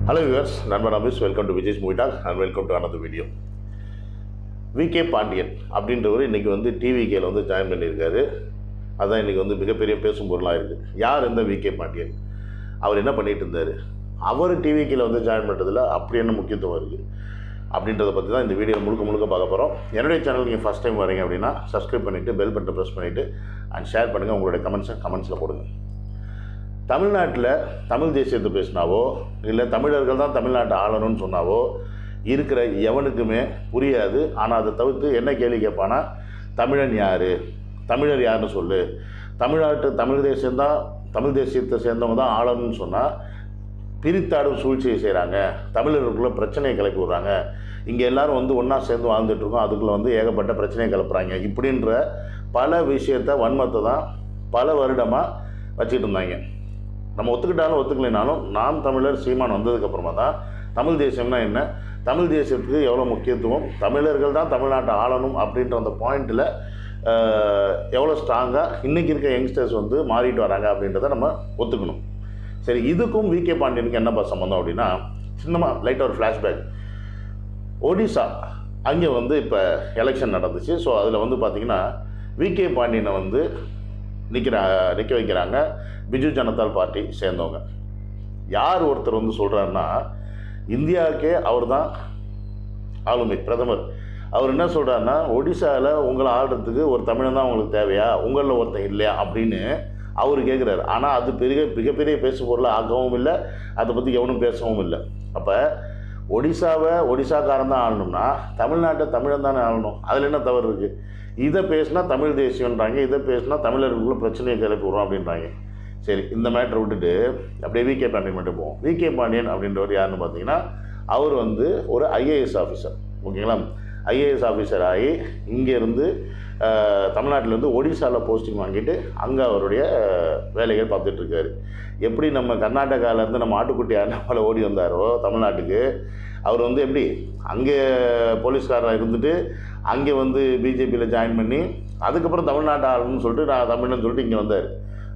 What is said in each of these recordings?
Hello viewers, நண்பன் Abis. Welcome to Vijay's movie talk and welcome to another video. VK Pandian அப்படின்றவர் இன்றைக்கி வந்து டிவிகேல வந்து ஜாயின் பண்ணியிருக்காரு. அதுதான் இன்றைக்கி வந்து மிகப்பெரிய பேசும் பொருளாக இருக்குது. யார் இந்த விகே பாண்டியன், அவர் என்ன பண்ணிகிட்டு இருந்தார், அவர் டிவிகேல வந்து ஜாயின் பண்ணுறதுல அப்படி என்ன முக்கியத்துவம் இருக்குது அப்படின்றத பற்றி தான் இந்த வீடியோ முழுக்க பார்க்க போகிறோம். என்னுடைய சேனல் நீங்கள் ஃபஸ்ட் டைம் வரீங்க அப்படின்னா சப்ஸ்கிரைப் பண்ணிவிட்டு பெல் பட்டனை ப்ரெஸ் பண்ணிவிட்டு அண்ட் ஷேர் பண்ணுங்கள். உங்களுடைய கமெண்ட்ஸில் போடுங்க. தமிழ்நாட்டில் தமிழ் தேசியத்தை பேசினாவோ இல்லை தமிழர்கள் தான் தமிழ்நாட்டை ஆளணும்னு சொன்னாவோ இருக்கிற எவனுக்குமே புரியாது. ஆனால் அதை தவிர்த்து என்ன கேள்வி கேட்பானா, தமிழன் யார், தமிழர் யாருன்னு சொல்லு, தமிழ் தேசியம்தான் தமிழ் தேசியத்தை சேர்ந்தவங்க தான் ஆளணும்னு சொன்னால் பிரித்தாடும் சூழ்ச்சியை செய்கிறாங்க, தமிழர்களுக்குள்ளே பிரச்சனையை கிளப்பி விட்றாங்க, இங்கே எல்லோரும் வந்து ஒன்றா சேர்ந்து வாழ்ந்துட்டுருக்கோம், அதுக்குள்ளே வந்து ஏகப்பட்ட பிரச்சனையை கிளப்புறாங்க, இப்படின்ற பல விஷயத்தை வன்மத்தை தான் பல வருடமாக வச்சுக்கிட்டு இருந்தாங்க. நம்ம ஒத்துக்கிட்டாலும் ஒத்துக்கலைனாலும் நாம் தமிழர் சீமான் வந்ததுக்கப்புறமா தான் தமிழ் தேசியம்னா என்ன, தமிழ் தேசியத்துக்கு எவ்வளோ முக்கியத்துவம், தமிழர்கள் தான் தமிழ்நாட்டை ஆளணும் அப்படின்ற அந்த பாயிண்டில் எவ்வளோ ஸ்ட்ராங்காக இன்றைக்கி இருக்க யங்ஸ்டர்ஸ் வந்து மாறிட்டு வராங்க அப்படின்றத நம்ம ஒத்துக்கணும். சரி, இதுக்கும் விகே பாண்டியனுக்கு என்னப்பா சம்மந்தம் அப்படின்னா, சின்னமாக லைட்டாக ஒரு ஃப்ளாஷ்பேக். ஒடிசா அங்கே வந்து இப்போ எலெக்ஷன் நடந்துச்சு. ஸோ அதில் வந்து பார்த்திங்கன்னா விகே பாண்டியனை வந்து நிற்க வைக்கிறாங்க பிஜு ஜனதா பார்ட்டி சேர்ந்தவங்க. யார் ஒருத்தர் வந்து சொல்கிறாருன்னா, இந்தியாவுக்கே அவர் தான் ஆளுமை பிரதமர். அவர் என்ன சொல்கிறாருன்னா, ஒடிசாவில் உங்களை ஆடுறதுக்கு ஒரு தமிழன் தான் உங்களுக்கு தேவையா, உங்களில் ஒருத்தன் இல்லையா அப்படின்னு அவர் கேட்குறாரு. ஆனால் அது மிகப்பெரிய பேசு பொருளாக ஆக்கவும் இல்லை, அதை பற்றி எவனும் பேசவும் இல்லை. அப்போ ஒடிசாக்காரன் தான் ஆளணும்னா தமிழ்நாட்டை தமிழன் தானே ஆளணும், அதில் என்ன தவறு இருக்குது? இதை பேசினா தமிழ் தேசியன்றாங்க, இதை பேசினா தமிழர்களுக்குள்ள பிரச்சனையை கிளப்பி விடுறோம் அப்படின்றாங்க. சரி, இந்த மேட்டரை விட்டுட்டு அப்படியே விகே பாண்டியன் மட்டும் போவோம். விகே பாண்டியன் அப்படின்றவர் யாருன்னு பார்த்தீங்கன்னா, அவர் வந்து ஒரு ஐஏஎஸ் ஆஃபீஸர். ஓகேங்களா? ஐஏஎஸ் ஆஃபீஸர் ஆகி இங்கேருந்து தமிழ்நாட்டிலேருந்து ஒடிசாவில் போஸ்டிங் வாங்கிட்டு அங்கே அவருடைய வேலைகள் பார்த்துட்ருக்காரு. எப்படி நம்ம கர்நாடகாவிலேருந்து நம்ம ஆட்டுக்குட்டி அண்ணாமலை ஓடி வந்தாரோ தமிழ்நாட்டுக்கு, அவர் வந்து எப்படி அங்கே போலீஸ்காரராக இருந்துட்டு அங்கே வந்து பிஜேபியில் ஜாயின் பண்ணி அதுக்கப்புறம் தமிழ்நாட்டை ஆளணும்னு சொல்லிட்டு நான் தமிழ்னு சொல்லிட்டு இங்கே வந்தார்.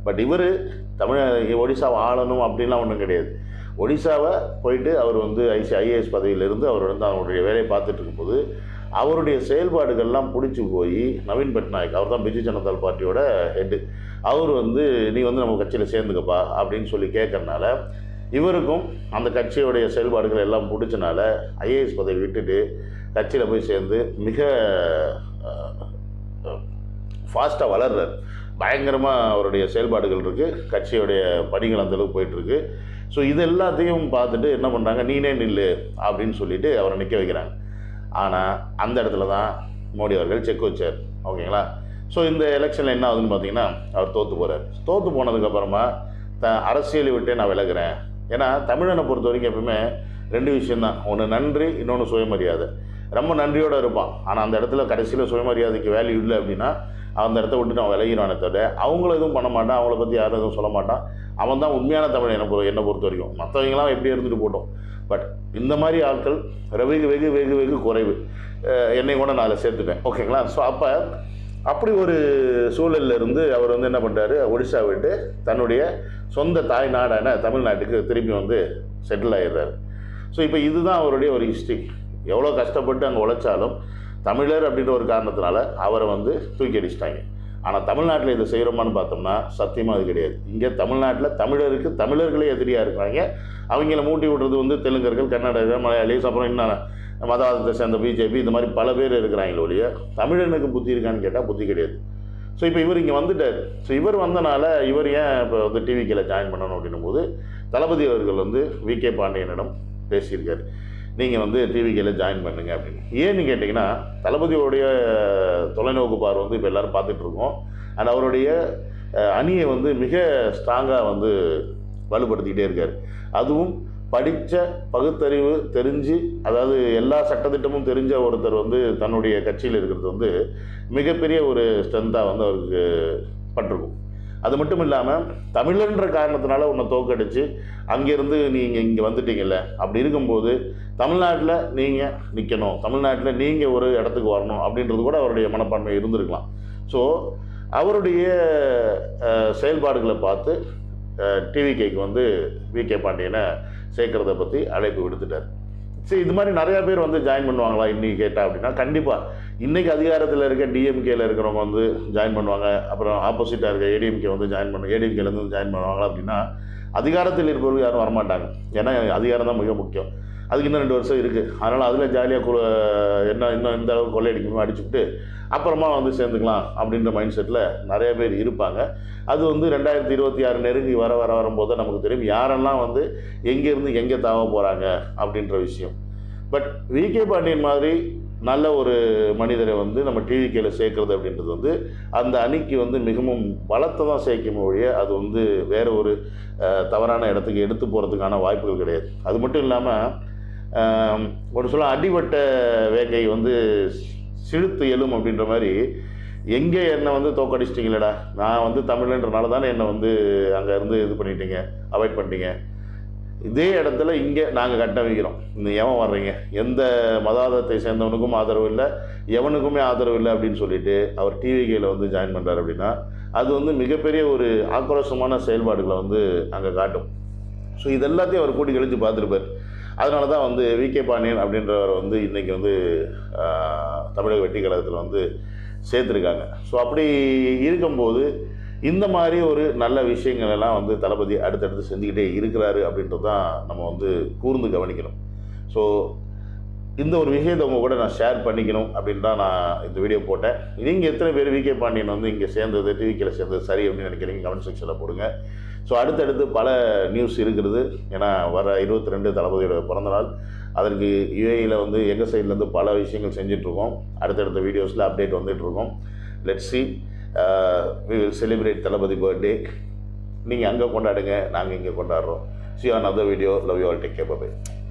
பட் இவர் ஒடிசாவை ஆளணும் அப்படின்லாம் ஒன்றும் கிடையாது. ஒடிசாவை போயிட்டு அவர் வந்து ஐஏஎஸ் பதவியிலிருந்து அவர் வந்து அவருடைய வேலையை பார்த்துட்டு இருக்கும்போது அவருடைய செயல்பாடுகள்லாம் பிடிச்சி போய் நவீன் பட்நாயக், அவர் தான் பிஜு ஜனதா பார்ட்டியோட ஹெட்டு, அவர் வந்து நீ வந்து நம்ம கட்சியில் சேர்ந்துக்கப்பா அப்படின்னு சொல்லி கேட்கறனால இவருக்கும் அந்த கட்சியோடைய செயல்பாடுகள் எல்லாம் பிடிச்சனால ஐஏஎஸ் பதவி விட்டுட்டு கட்சியில் போய் சேர்ந்து மிக ஃபாஸ்ட்டாக வளர்றார். பயங்கரமாக அவருடைய செயல்பாடுகள் இருக்குது, கட்சியோடைய பணிகள் அந்தளவுக்கு போயிட்டுருக்கு. ஸோ இது எல்லாத்தையும் பார்த்துட்டு என்ன பண்ணுறாங்க, நீனே நில்லு அப்படின்னு சொல்லிட்டு அவரை நிற்க வைக்கிறாங்க. ஆனால் அந்த இடத்துல தான் மோடி அவர்கள் செக் வச்சார். ஓகேங்களா? ஸோ இந்த எலெக்ஷனில் என்ன ஆகுதுன்னு பார்த்தீங்கன்னா, அவர் தோற்று போகிறார். தோற்று போனதுக்கப்புறமா அரசியலை விட்டே நான் விலகிறேன். ஏன்னா தமிழனை பொறுத்த வரைக்கும் எப்பவுமே ரெண்டு விஷயந்தான், ஒன்று நன்றி, இன்னொன்று சுயமரியாதை. ரொம்ப நன்றியோடு இருப்பான், ஆனால் அந்த இடத்துல கடைசியில் சுயமரியாதைக்கு வேல்யூ இல்லை அப்படின்னா அந்த இடத்த விட்டு அவன் விலகிறானே தவிர அவங்கள எதுவும் பண்ண மாட்டான், அவங்கள பற்றி யாரும் எதுவும் சொல்ல மாட்டான். அவன் தான் உண்மையான தமிழ் என்னை பொறுத்த வரைக்கும். மற்றவங்களாம் எப்படி இருந்துட்டு போட்டோம். பட் இந்த மாதிரி ஆட்கள் வெகு குறைவு. என்னை கூட நான் அதில் சேர்த்துட்டேன். ஓகேங்களா? ஸோ அப்படி ஒரு சூழலில் இருந்து அவர் வந்து என்ன பண்ணுறாரு, ஒடிசா விட்டு தன்னுடைய சொந்த தாய் நாடான தமிழ்நாட்டுக்கு திருப்பி வந்து செட்டில் ஆகிடுறாரு. ஸோ இப்போ இதுதான் அவருடைய ஒரு ஹிஸ்ட்ரி. எவ்வளோ கஷ்டப்பட்டு அங்கே உழைச்சாலும் தமிழர் அப்படின்ற ஒரு காரணத்தினால அவரை வந்து தூக்கி அடிச்சிட்டாங்க. ஆனால் தமிழ்நாட்டில் இதை செய்கிறோமான்னு பார்த்தோம்னா சத்தியமாக அது கிடையாது. இங்கே தமிழ்நாட்டில் தமிழர்களே எதிரியாக இருக்கிறாங்க. அவங்கள மூட்டி விடுறது வந்து தெலுங்கர்கள், கர்நாடகர்கள், மலையாளிஸ், அப்புறம் இன்னும் மதவாதத்தை சேர்ந்த பிஜேபி, இந்த மாதிரி பல பேர் இருக்கிறாங்களே ஒழிய தமிழனுக்கு புத்தி இருக்கான்னு கேட்டால் புத்தி கிடையாது. ஸோ இப்போ இவர் இங்கே வந்துட்டார். ஸோ இவர் வந்தனால இவர் ஏன் இப்போ வந்து டிவிகேல ஜாயின் பண்ணணும் அப்படின்னும் போது தளபதி அவர்கள் வந்து விகே பாண்டியனிடம் பேசியிருக்காரு, நீங்கள் வந்து டிவிகேல ஜாயின் பண்ணுங்க அப்படின்னு. ஏன்னு கேட்டிங்கன்னா, தளபதியோடைய தொலைநோக்கு பார்வை வந்து இப்போ எல்லோரும் பார்த்துட்ருக்கோம். அண்ட் அவருடைய அணியை வந்து மிக ஸ்ட்ராங்காக வந்து வலுப்படுத்திக்கிட்டே இருக்கார். அதுவும் படித்த பகுத்தறிவு தெரிஞ்சு, அதாவது எல்லா சட்டத்திட்டமும் தெரிஞ்ச ஒருத்தர் வந்து தன்னுடைய கட்சியில் இருக்கிறது வந்து மிகப்பெரிய ஒரு ஸ்ட்ரென்த்தாக வந்து அவருக்கு பட்டிருக்கும். அது மட்டும் இல்லாமல் தமிழன்ற காரணத்தினால உன்னை தோக்கடிச்சு அங்கேருந்து நீங்கள் இங்கே வந்துட்டீங்கல்ல, அப்படி இருக்கும்போது தமிழ்நாட்டில் நீங்கள் நிற்கணும், தமிழ்நாட்டில் நீங்கள் ஒரு இடத்துக்கு வரணும் அப்படின்றது கூட அவருடைய மனப்பான்மை இருந்திருக்கலாம். ஸோ அவருடைய செயல்பாடுகளை பார்த்து டிவிகேக்கு வந்து விகே பாண்டியனை சேர்க்கறத பற்றி அழைப்பு விடுத்துட்டார். சரி, இது மாதிரி நிறையா பேர் வந்து ஜாயின் பண்ணுவாங்களா இன்றைக்கி கேட்டால் அப்படின்னா கண்டிப்பாக இன்றைக்கி அதிகாரத்தில் இருக்க டிஎம்கேல இருக்கிறவங்க வந்து ஜாயின் பண்ணுவாங்க. அப்புறம் ஆப்போசிட்டாக இருக்க ஏடிஎம்கே வந்து ஜாயின் பண்ணுவாங்க. ஏடிஎம்கேலேருந்து ஜாயின் பண்ணுவாங்களா அப்படின்னா அதிகாரத்தில் இருப்பவர்கள் யாரும் வரமாட்டாங்க. ஏன்னா அதிகாரம் தான் மிக முக்கியம். அதுக்கு இன்னும் 2 வருஷம் இருக்குது. அதனால் அதில் ஜாலியாக இன்னும் இந்த அளவுக்கு கொள்ளையடிக்கணுமோ அடிச்சுக்கிட்டு அப்புறமா வந்து சேர்ந்துக்கலாம் அப்படின்ற மைண்ட் செட்டில் நிறைய பேர் இருப்பாங்க. அது வந்து 2026 நெருங்கி வரும்போது நமக்கு தெரியும் யாரெல்லாம் வந்து எங்கேருந்து எங்கே தாவ போகிறாங்க அப்படின்ற விஷயம். பட் விகே பாண்டியன் மாதிரி நல்ல ஒரு மனிதரை வந்து நம்ம டிவிகேல சேர்க்கறது அப்படின்றது வந்து அந்த அணிக்கு வந்து மிகவும் பலத்தை தான் சேர்க்கும் ஒழிய அது வந்து வேறு ஒரு தவறான இடத்துக்கு எடுத்து போகிறதுக்கான வாய்ப்புகள் கிடையாது. அது மட்டும் இல்லாமல் ஒரு சொல்ல அடிபட்ட வேங்கை வந்து சிழுத்து எழும் அப்படின்ற மாதிரி எங்கே என்னை வந்து தோக்கடிச்சிட்டிங்களடா, நான் வந்து தமிழ்ன்றனால தானே என்னை வந்து அங்கே இருந்து இது பண்ணிட்டீங்க, அவாய்ட் பண்ணிட்டீங்க, இதே இடத்துல இங்கே நாங்கள் கட்ட வைக்கிறோம், இந்த எவன் வர்றீங்க, எந்த மதாதத்தை சேர்ந்தவனுக்கும் ஆதரவு இல்லை, எவனுக்குமே ஆதரவு இல்லை அப்படின்னு சொல்லிட்டு அவர் டிவிகேல வந்து ஜாயின் பண்ணுறாரு அப்படின்னா அது வந்து மிகப்பெரிய ஒரு ஆக்ரோஷமான செயல்பாடுகளை வந்து அங்கே காட்டும். ஸோ இது எல்லாத்தையும் அவர் கூட்டி கழித்து பார்த்துருப்பார். அதனால தான் வந்து விகே பாண்டியன் அப்படின்றவர் வந்து இன்றைக்கி வந்து தமிழக வெற்றி கழகத்தில் வந்து சேர்த்துருக்காங்க. ஸோ அப்படி இருக்கும்போது இந்த மாதிரி ஒரு நல்ல விஷயங்கள் எல்லாம் வந்து தளபதி அடுத்தடுத்து செஞ்சுக்கிட்டே இருக்கிறாரு அப்படின்றது தான் நம்ம வந்து கூர்ந்து கவனிக்கணும். ஸோ இந்த ஒரு விஷயத்தை உங்கள் கூட நான் ஷேர் பண்ணிக்கணும் அப்படின்னு தான் நான் இந்த வீடியோ போட்டேன். நீங்கள் எத்தனை பேர் விகே பாண்டியன் வந்து இங்கே சேர்ந்தது டிவிகேல சேர்ந்தது சரி அப்படின்னு நினைக்கிறீங்க கமெண்ட் செக்ஷனில் போடுங்க. ஸோ அடுத்தடுத்து பல நியூஸ் இருக்கிறது. ஏன்னா வர 22 தளபதியோட பிறந்தநாள். அதற்கு யுஏஇயில் வந்து எங்கள் சைட்லேருந்து பல விஷயங்கள் செஞ்சிட்ருக்கோம். அடுத்தடுத்த வீடியோஸில் அப்டேட் வந்துட்டுருக்கோம். Let's see, we will celebrate Thalapathy birthday. நீங்கள் அங்கே கொண்டாடுங்க, நாங்கள் இங்கே கொண்டாடுறோம். See you on another video. Love you all. Take care. Bye-bye.